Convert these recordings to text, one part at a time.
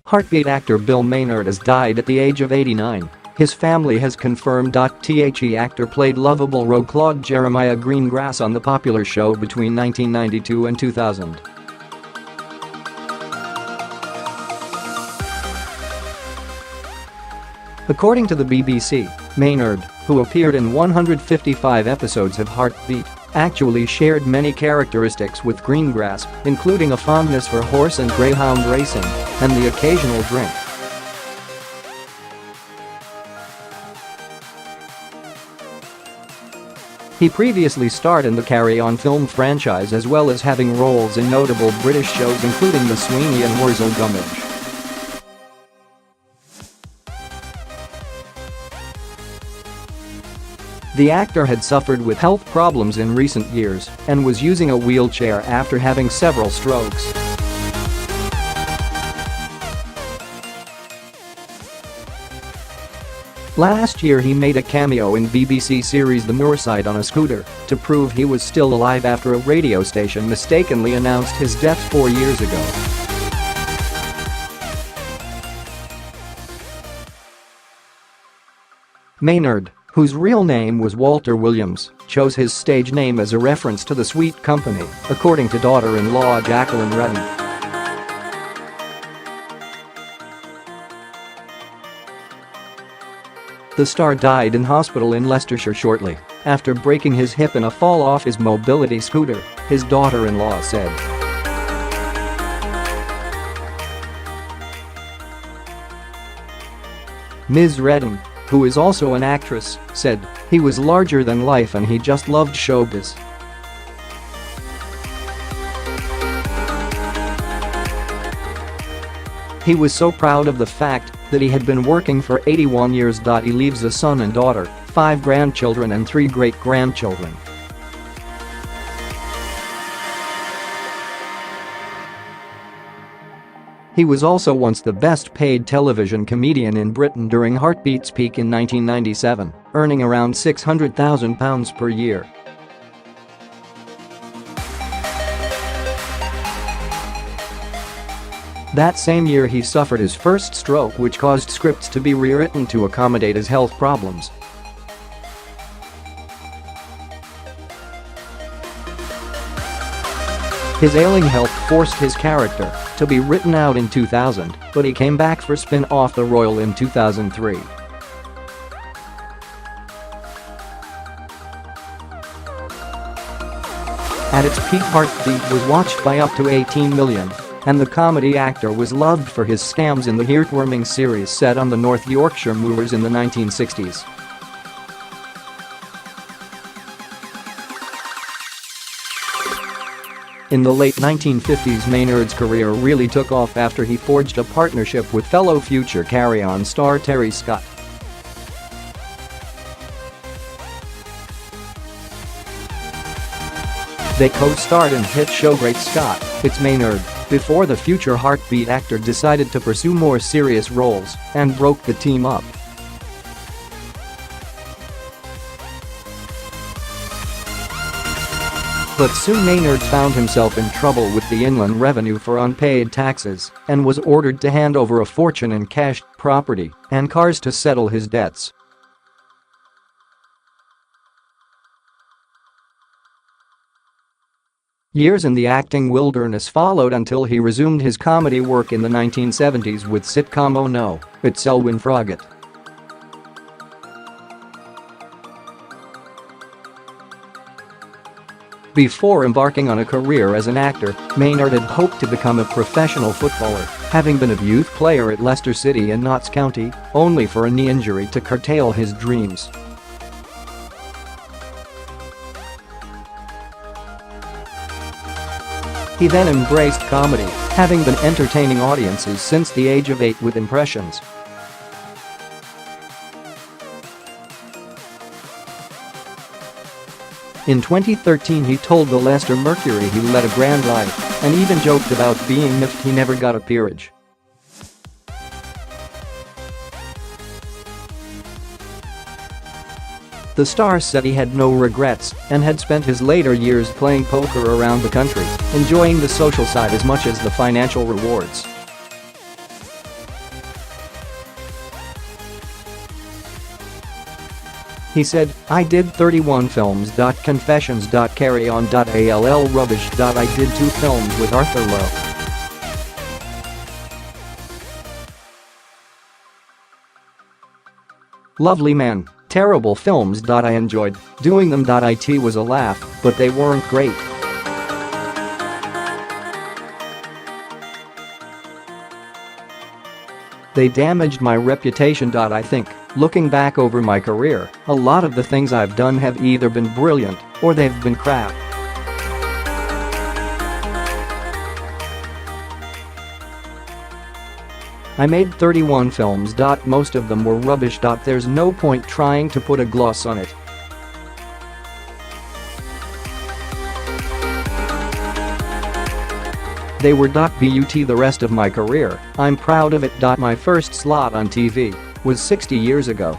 Heartbeat actor Bill Maynard has died at the age of 89. His family has confirmed.The actor played lovable role Claude Jeremiah Greengrass on the popular show between 1992 and 2000. According to the BBC, Maynard, who appeared in 155 episodes of Heartbeat, actually shared many characteristics with Greengrass, including a fondness for horse and greyhound racing and the occasional drink. He previously starred in the Carry On film franchise as well as having roles in notable British shows including the Sweeney and Worzel Gummidge. The actor had suffered with health problems in recent years and was using a wheelchair after having several strokes. Last year he made a cameo in BBC series The Moorside on a scooter to prove he was still alive after a radio station mistakenly announced his death 4 years ago. Maynard, whose real name was Walter Williams, chose his stage name as a reference to the Sweet Company, according to daughter-in-law Jacqueline Reddin. The star died in hospital in Leicestershire shortly after breaking his hip in a fall off his mobility scooter, his daughter-in-law said. Ms. Reddin, who is also an actress, said, "He was larger than life and he just loved showbiz. He was so proud of the fact that he had been working for 81 years. He leaves a son and daughter, 5 grandchildren and 3 great-grandchildren. He was also once the best-paid television comedian in Britain during Heartbeat's peak in 1997, earning around £600,000 per year. That same year he suffered his first stroke, which caused scripts to be rewritten to accommodate his health problems. His ailing health forced his character to be written out in 2000, but he came back for spin-off The Royal in 2003. At its peak, Heartbeat was watched by up to 18 million, and the comedy actor was loved for his scams in the heartwarming series set on the North Yorkshire moors in the 1960s. In the late 1950s, Maynard's career really took off after he forged a partnership with fellow future Carry On star Terry Scott. They co-starred in hit show Great Scott, It's Maynard, before the future Heartbeat actor decided to pursue more serious roles and broke the team up. But soon Maynard found himself in trouble with the Inland Revenue for unpaid taxes and was ordered to hand over a fortune in cash, property, and cars to settle his debts. Years in the acting wilderness followed until he resumed his comedy work in the 1970s with sitcom Oh No, It's Selwyn Froggitt. Before embarking on a career as an actor, Maynard had hoped to become a professional footballer, having been a youth player at Leicester City in Notts County, only for a knee injury to curtail his dreams. He then embraced comedy, having been entertaining audiences since the age of 8 with impressions. In 2013 he told the Leicester Mercury he led a grand life and even joked about being miffed he never got a peerage. The star said he had no regrets and had spent his later years playing poker around the country, enjoying the social side as much as the financial rewards. He said, "I did 31 films. Confessions. Carry on. All rubbish. I did 2 films with Arthur Lowe. Lovely man. Terrible films. I enjoyed doing them. It was a laugh, but they weren't great. They damaged my reputation. I think, looking back over my career, a lot of the things I've done have either been brilliant or they've been crap. I made 31 films. Most of them were rubbish. There's no point trying to put a gloss on it. They were .but the rest of my career. I'm proud of it. My first slot on TV was 60 years ago.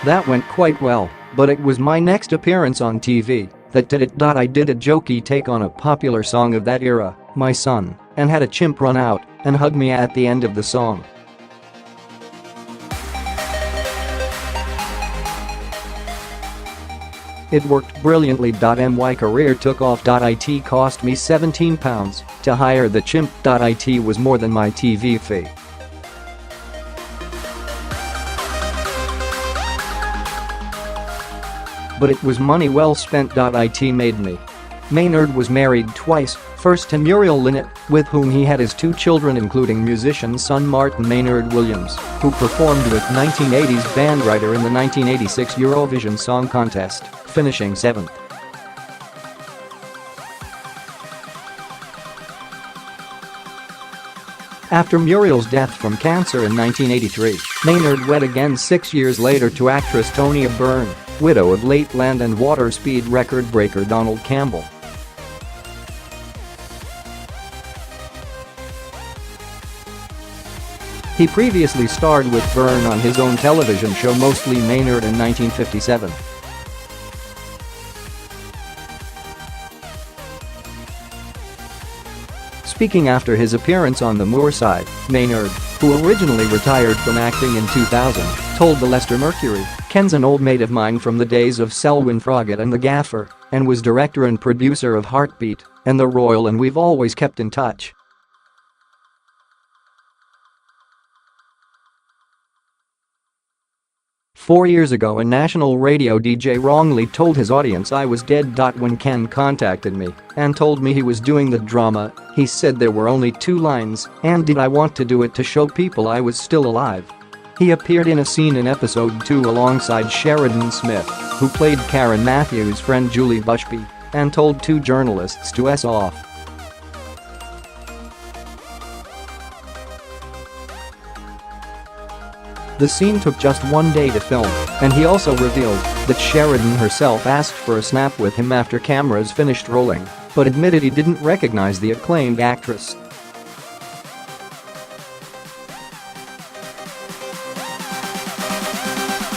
That went quite well, but it was my next appearance on TV that did it. I did a jokey take on a popular song of that era, My Son, and had a chimp run out and hug me at the end of the song. It worked brilliantly. My career took off. It cost me £17 to hire the chimp. It was more than my TV fee. But it was money well spent. It made me. Maynard was married twice, first to Muriel Linnett, with whom he had his 2 children including musician son Martin Maynard Williams, who performed with 1980s bandwriter in the 1986 Eurovision Song Contest, finishing 7th. After Muriel's death from cancer in 1983, Maynard wed again 6 years later to actress Tonya Byrne, widow of late land and water speed record breaker Donald Campbell. He previously starred with Byrne on his own television show Mostly Maynard in 1957. Speaking after his appearance on the Moorside, Maynard, who originally retired from acting in 2000, told the Leicester Mercury, "Ken's an old mate of mine from the days of Selwyn Froggitt and The Gaffer, and was director and producer of Heartbeat and The Royal, and we've always kept in touch." "4 years ago a national radio DJ wrongly told his audience I was dead. When Ken contacted me and told me he was doing the drama, he said there were only 2 lines, and did I want to do it to show people I was still alive." He appeared in a scene in episode 2 alongside Sheridan Smith, who played Karen Matthews' friend Julie Bushby, and told 2 journalists to "S off." The scene took just 1 day to film, and he also revealed that Sheridan herself asked for a snap with him after cameras finished rolling, but admitted he didn't recognize the acclaimed actress.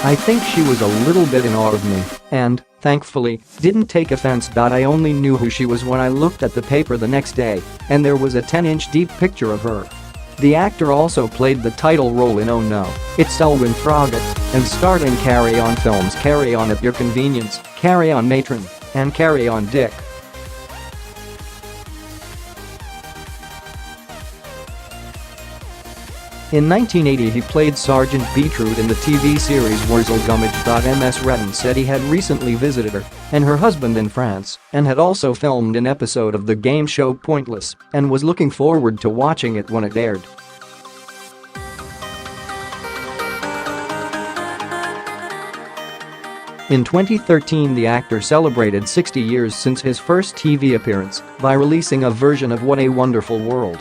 "I think she was a little bit in awe of me and, thankfully, didn't take offense. I only knew who she was when I looked at the paper the next day, and there was a 10-inch deep picture of her." The actor also played the title role in Oh No, It's Selwyn Froggitt, and starred in Carry On films Carry On at Your Convenience, Carry On Matron, and Carry On Dick. In 1980 he played Sergeant Beetroot in the TV series Worzel Gummidge.The. Ms. Reddin said he had recently visited her and her husband in France and had also filmed an episode of the game show Pointless and was looking forward to watching it when it aired. In 2013 the actor celebrated 60 years since his first TV appearance by releasing a version of What a Wonderful World.